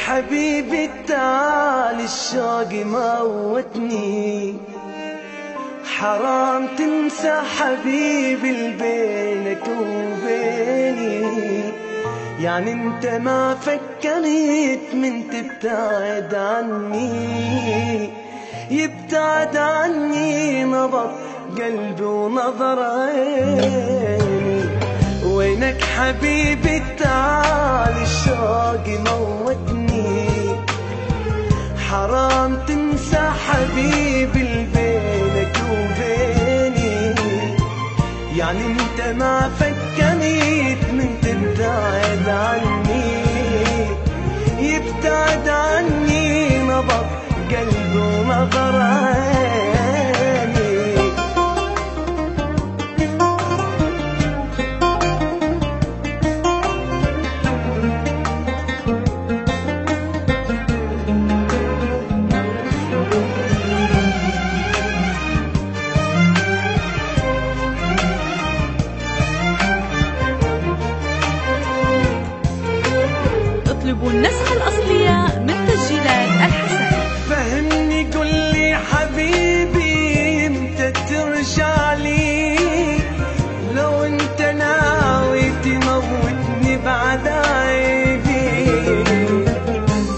حبيبي تعال الشوق موتني، حرام تنسى حبيبي اللي بينك وبيني. يعني انت ما فكرت من تبتعد عني، يبتعد عني نظر قلبي ونظر عيني. وينك حبيبي تعال الشوق موتني، حرام تنسى حبيبي اللي بينك وبيني. يعني انت ما فكرت من تبتعد عني، يبتعد عني نظر قلبي ونظر عيني. اطلبوا النسخة الأصلية من تسجيلات الحسن. فهمني قل لي حبيبي امتى ترجع لي، لو انت ناوي تموتني بعد عيبي.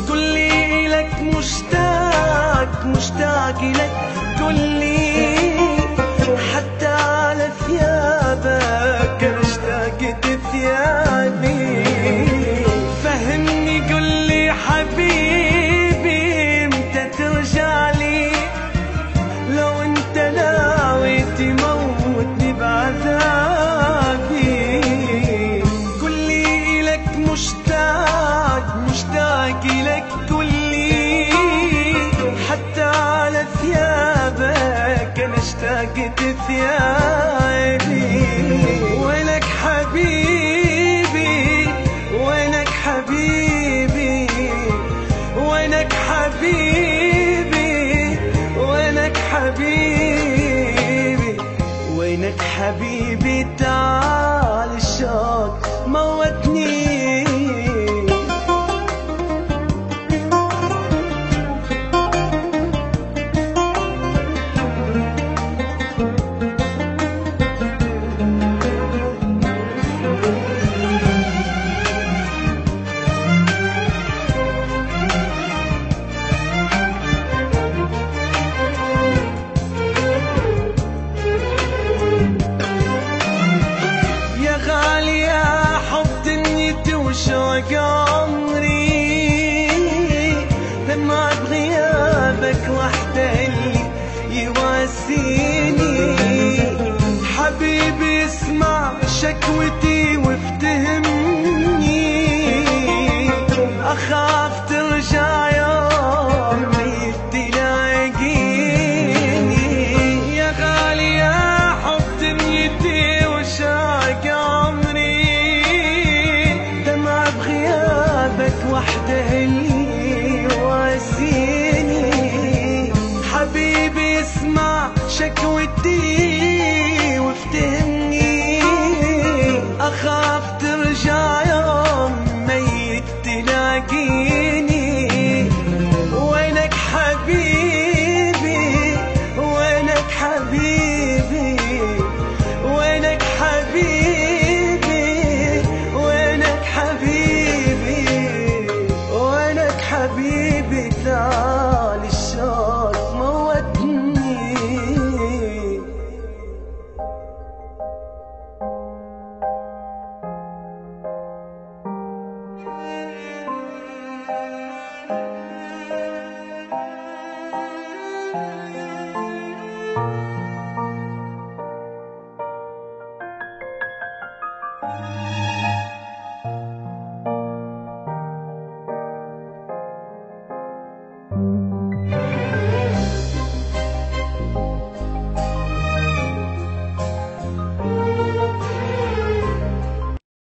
قل لي لك مشتاق مشتاق لك، قل لي حتى على ثيابك انا اشتقت ثيابي. فهمني قل لي حبيبي امتى ترجع لي، لو انت ناوي تموتني بعذابي. قل لي لك مشتاق مشتاق لك، قل لي حتى على ثيابك انا اشتقت ثيابي. وينك حبيبي وينك حبيبي وينك حبيبي وينك حبيبي وينك حبيبي تعال الشوق موتني. وشوق عمري دمعة بغيابك وحده اللي يواسيني. حبيبي اسمع شكوي